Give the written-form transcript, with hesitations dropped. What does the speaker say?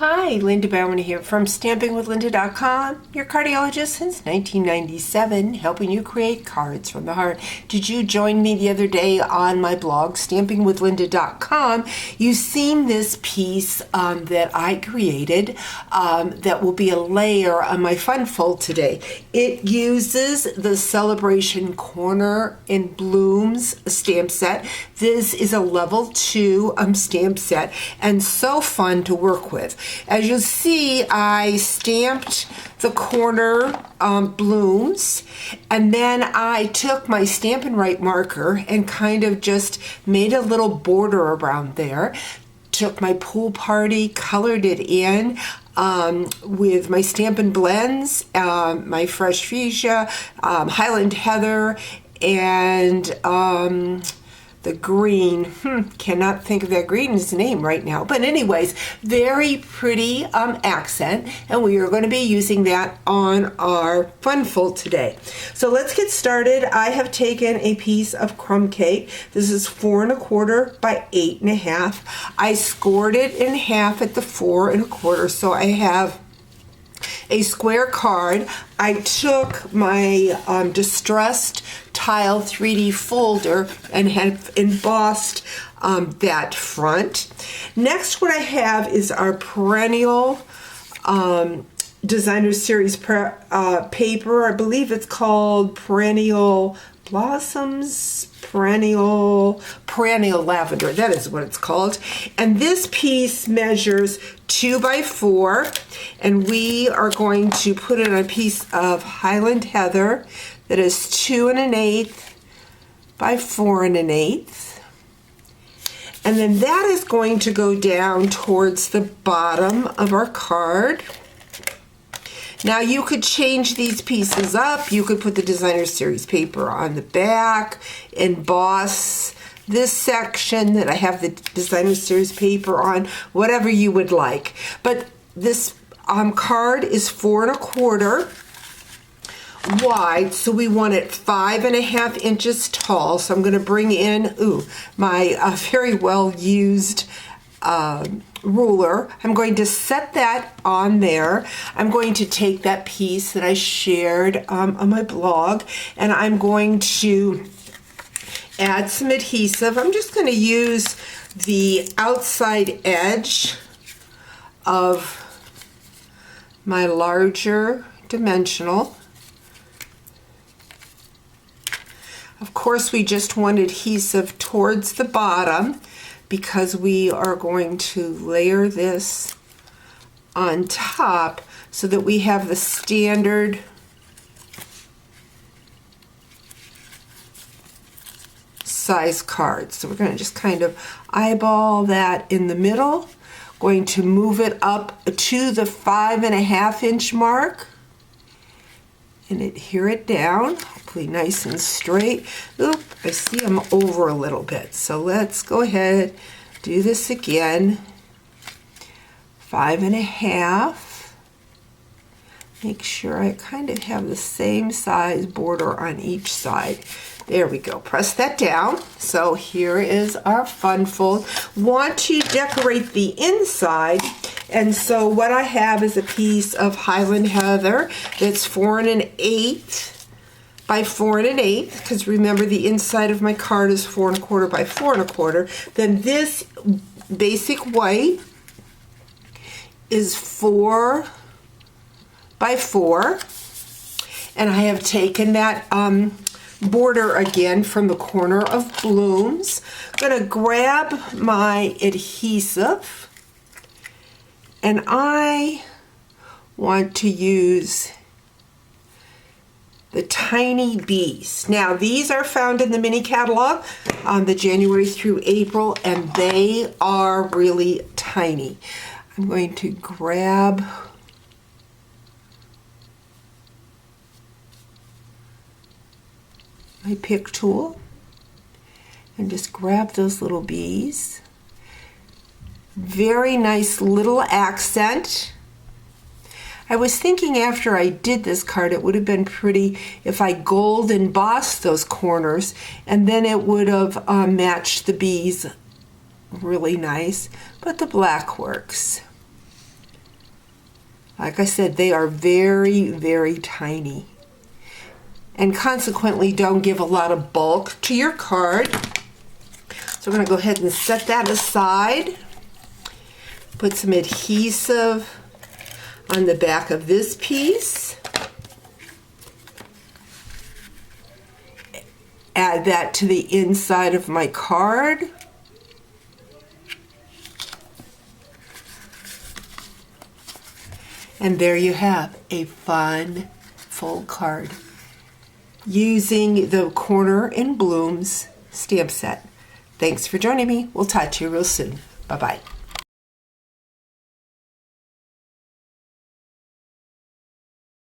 Hi, Linda Bowen here from StampingWithLinda.com, your cardiologist since 1997, helping you create cards from the heart. Did you join me the other day on my blog, StampingWithLinda.com? You've seen this piece that I created that will be a layer on my fun fold today. It uses the Celebration Corner in Blooms stamp set. This is a level 2 stamp set and so fun to work with. As you'll see, I stamped the corner blooms, and then I took my Stampin' Write marker and kind of just made a little border around there. Took my Pool Party, colored it in with my Stampin' Blends, my Fresh Fuchsia, Highland Heather, and the green, cannot think of that green's name right now. But anyways, very pretty accent, and we are going to be using that on our fun fold today. So let's get started. I have taken a piece of crumb cake. This is 4 1/4 by 8 1/2. I scored it in half at the 4 1/4, so I have a square card. I took my distressed tile 3D folder and have embossed that front. Next, what I have is our perennial designer series paper. I believe it's called Perennial Blossoms, Perennial Lavender. That is what it's called. And this piece measures 2 by 4, and we are going to put in a piece of Highland Heather that is 2 1/8 by 4 1/8. And then that is going to go down towards the bottom of our card. Now you could change these pieces up. You could put the designer series paper on the back, emboss this section that I have the designer series paper on, whatever you would like. But this card is 4 1/4 wide, so we want it 5 1/2 inches tall. So I'm going to bring in my very well used ruler. I'm going to set that on there. I'm going to take that piece that I shared on my blog, and I'm going to add some adhesive. I'm just going to use the outside edge of my larger dimensional. Of course, we just want adhesive towards the bottom because we are going to layer this on top so that we have the standard size card. So we're going to just kind of eyeball that in the middle, going to move it up to the 5 1/2 inch mark and adhere it down, hopefully nice and straight. Oop, I see I'm over a little bit. So let's go ahead, do this again. 5 1/2. Make sure I kind of have the same size border on each side. There we go. Press that down. So here is our fun fold. Want to decorate the inside, and so what I have is a piece of Highland Heather that's 4 1/8 by 4 1/8, because remember the inside of my card is 4 1/4 by 4 1/4. Then this basic white is 4 by 4, and I have taken that border again from the corner of blooms. I'm going to grab my adhesive, and I want to use the tiny bees. Now these are found in the mini catalog on the January through April, and they are really tiny. I'm going to grab my pick tool and just grab those little bees. Very nice little accent. I was thinking after I did this card it would have been pretty if I gold embossed those corners, and then it would have matched the bees really nice, but the black works. Like I said, they are very, very tiny. And consequently don't give a lot of bulk to your card. So we're going to go ahead and set that aside. Put some adhesive on the back of this piece. Add that to the inside of my card. And there you have a fun, full card using the Corner and Blooms stamp set. Thanks for joining me. We'll talk to you real soon. Bye-bye.